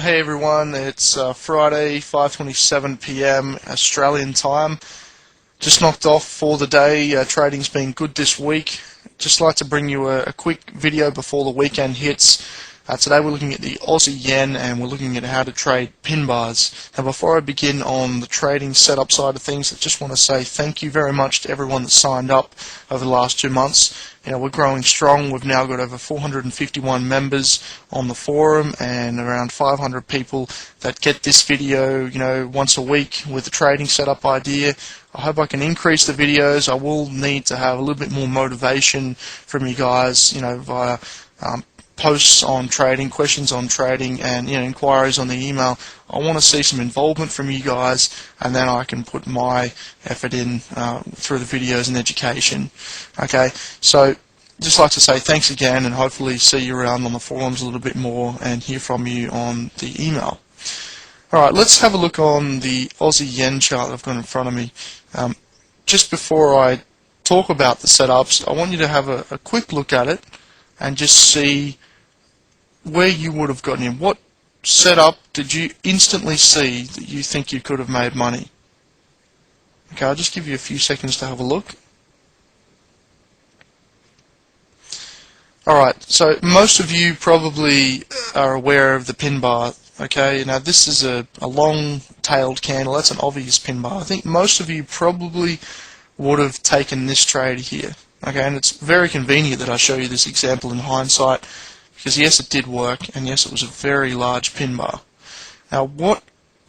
Hey everyone, it's Friday, 5:27 p.m. Australian time. Just knocked off for the day. Trading's been good this week. Just like to bring you a quick video before the weekend hits. Today we're looking at the Aussie yen and we're looking at how to trade pin bars. Now before I begin on the trading setup side of things, I just want to say thank you very much to everyone that signed up over the last 2 months. We're growing strong. We've now got over 451 members on the forum and around 500 people that get this video, once a week with the trading setup idea. I hope I can increase the videos. I will need to have a little bit more motivation from you guys, via posts on trading, questions on trading, and inquiries on the email. I want to see some involvement from you guys, and then I can put my effort in through the videos and education. Okay, so just like to say thanks again, and hopefully see you around on the forums a little bit more and hear from you on the email. Alright, let's have a look on the Aussie yen chart I've got in front of me. Just before I talk about the setups, I want you to have a quick look at it and just see where you would have gotten in. What setup did you instantly see that you think you could have made money? Okay, I'll just give you a few seconds to have a look. Alright, so most of you probably are aware of the pin bar. Okay, now this is a long-tailed candle. That's an obvious pin bar. I think most of you probably would have taken this trade here. Okay, and it's very convenient that I show you this example in hindsight, because yes, it did work, and yes, it was a very large pin bar. Now, what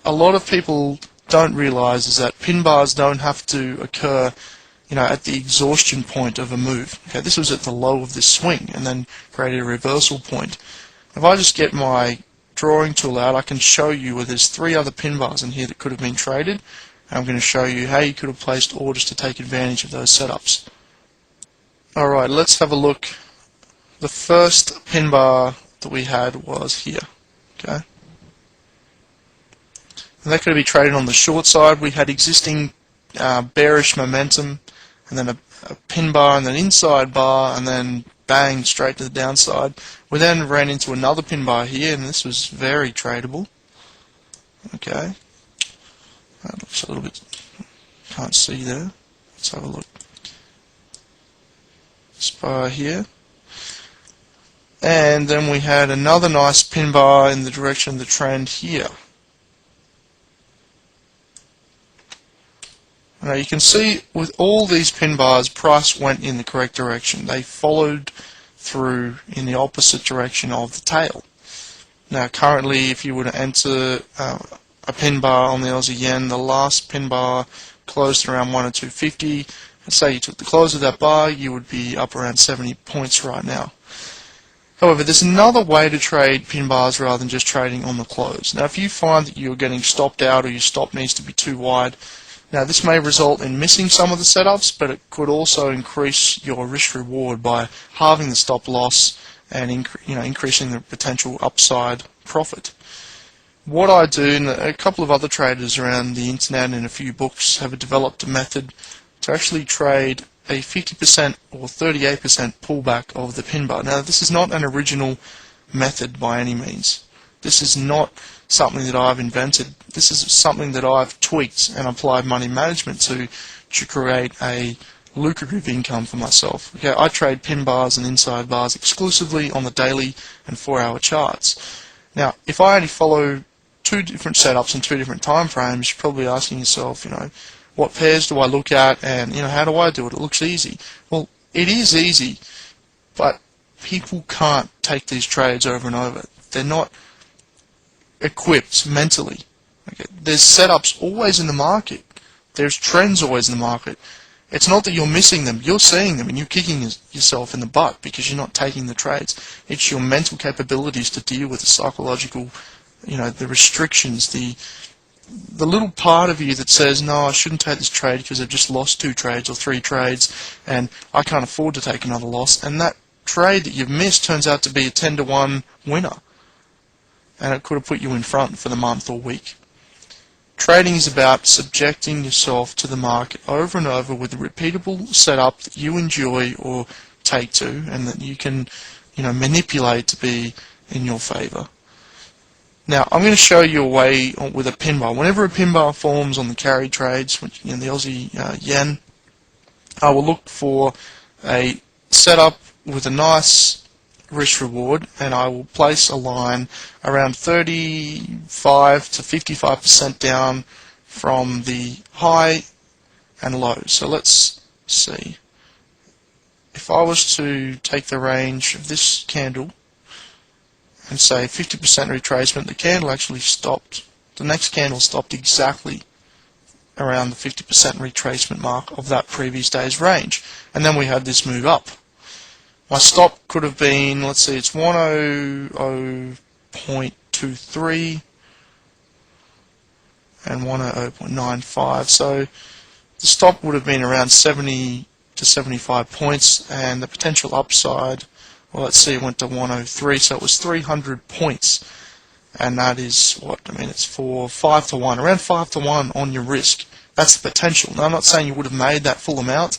a lot of people don't realize is that pin bars don't have to occur, at the exhaustion point of a move. Okay, this was at the low of this swing, and then created a reversal point. If I just get my drawing tool out, I can show you where there's 3 other pin bars in here that could have been traded, and I'm going to show you how you could have placed orders to take advantage of those setups. Alright, let's have a look. The first pin bar that we had was here. Okay, and that could be traded on the short side. We had existing bearish momentum, and then a pin bar, and then inside bar, and then bang, straight to the downside. We then ran into another pin bar here, and this was very tradable. Okay, that looks a little bit, can't see there. Let's have a look. This bar here. And then we had another nice pin bar in the direction of the trend here. Now you can see with all these pin bars, price went in the correct direction. They followed through in the opposite direction of the tail. Now currently, if you were to enter a pin bar on the Aussie yen, the last pin bar closed around 102.50. Let's say you took the close of that bar, you would be up around 70 points right now. However, there's another way to trade pin bars rather than just trading on the close. Now, if you find that you're getting stopped out or your stop needs to be too wide, now this may result in missing some of the setups, but it could also increase your risk reward by halving the stop loss and increasing the potential upside profit. What I do, and a couple of other traders around the internet and a few books have developed a method to actually trade a 50% or 38% pullback of the pin bar. Now, this is not an original method by any means. This is not something that I've invented. This is something that I've tweaked and applied money management to create a lucrative income for myself. Okay, I trade pin bars and inside bars exclusively on the daily and 4-hour charts. Now, if I only follow 2 different setups and 2 different time frames, you're probably asking yourself, what pairs do I look at, and how do I do it? It looks easy. Well, it is easy, but people can't take these trades over and over. They're not equipped mentally. Okay? There's setups always in the market. There's trends always in the market. It's not that you're missing them. You're seeing them and you're kicking yourself in the butt because you're not taking the trades. It's your mental capabilities to deal with the psychological, the restrictions, the little part of you that says, no, I shouldn't take this trade because I've just lost 2 trades or 3 trades and I can't afford to take another loss, and that trade that you've missed turns out to be a 10-to-1 winner, and it could have put you in front for the month or week. Trading is about subjecting yourself to the market over and over with a repeatable setup that you enjoy or take to, and that you can manipulate to be in your favor. Now I'm going to show you a way with a pin bar. Whenever a pin bar forms on the carry trades, which in the Aussie yen, I will look for a setup with a nice risk reward, and I will place a line around 35 to 55% down from the high and low. So let's see. If I was to take the range of this candle and say 50% retracement, the candle actually stopped. The next candle stopped exactly around the 50% retracement mark of that previous day's range. And then we had this move up. My stop could have been, let's see, it's 100.23 and 100.95. So the stop would have been around 70 to 75 points, and the potential upside, well, let's see, it went to 103, so it was 300 points. And that is what, I mean, it's for 5 to 1, around 5 to 1 on your risk. That's the potential. Now, I'm not saying you would have made that full amount,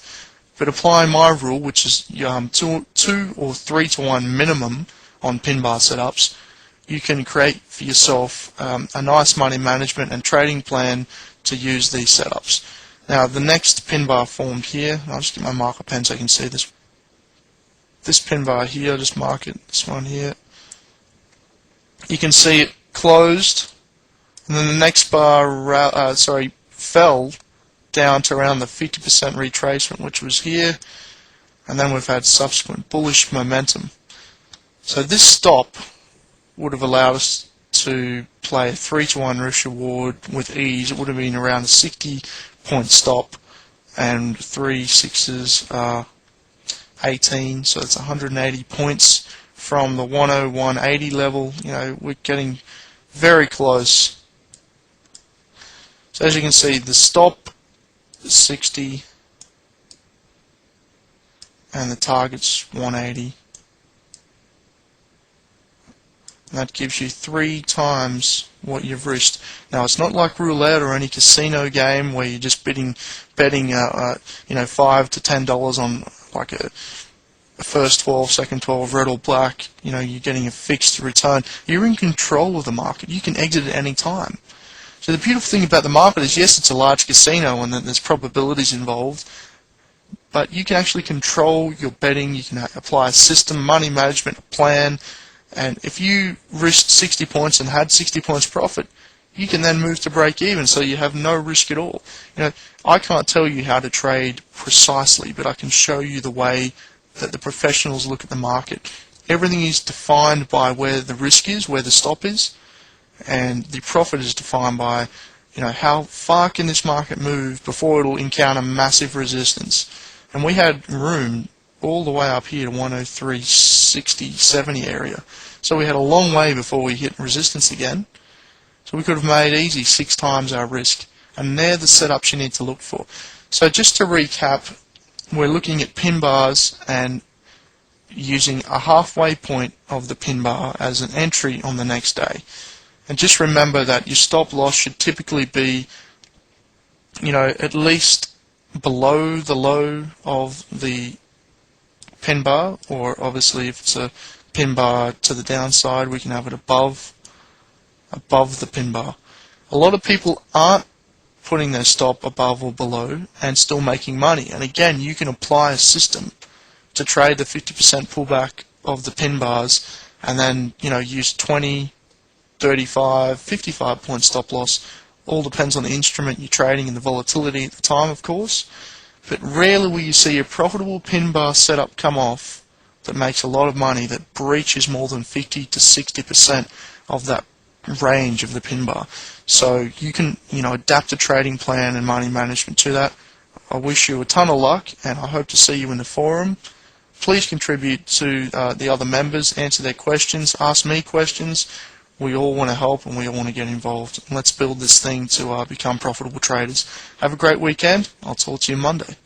but applying my rule, which is 2 or 3 to 1 minimum on pin bar setups, you can create for yourself a nice money management and trading plan to use these setups. Now, the next pin bar formed here, I'll just get my marker pen so you can see this. This pin bar here, just mark it, this one here. You can see it closed, and then the next bar fell down to around the 50% retracement, which was here, and then we've had subsequent bullish momentum. So this stop would have allowed us to play a 3 to 1 risk reward with ease. It would have been around a 60-point stop, and 3 sixes are 18, so it's 180 points from the 101.80 level. You know, we're getting very close. So as you can see, the stop is 60 and the target's 180. And that gives you 3 times what you've risked. Now, it's not like roulette or any casino game where you're just betting $5 to $10 on like a first 12, second 12, red or black. You know, you're getting a fixed return. You're in control of the market. You can exit at any time. So the beautiful thing about the market is, yes, it's a large casino and there's probabilities involved, but you can actually control your betting. You can apply a system, money management plan, and if you risked 60 points and had 60 points profit, you can then move to break even, so you have no risk at all. You know, I can't tell you how to trade precisely, but I can show you the way that the professionals look at the market. Everything is defined by where the risk is, where the stop is, and the profit is defined by, you know, how far can this market move before it'll encounter massive resistance. And we had room all the way up here to 103.60, 70 area. So we had a long way before we hit resistance again. So we could have made easy 6 times our risk. And they're the setups you need to look for. So just to recap, we're looking at pin bars and using a halfway point of the pin bar as an entry on the next day. And just remember that your stop loss should typically be, you know, at least below the low of the pin bar, or obviously if it's a pin bar to the downside, we can have it above the pin bar. A lot of people aren't putting their stop above or below and still making money. And again, you can apply a system to trade the 50% pullback of the pin bars, and then, you know, use 20, 35, 55 point stop loss. All depends on the instrument you're trading and the volatility at the time, of course. But rarely will you see a profitable pin bar setup come off that makes a lot of money, that breaches more than 50 to 60% of that range of the pin bar. So you can, you know, adapt a trading plan and money management to that. I wish you a ton of luck, and I hope to see you in the forum. Please contribute to the other members, answer their questions, ask me questions. We all want to help and we all want to get involved. Let's build this thing to become profitable traders. Have a great weekend. I'll talk to you Monday.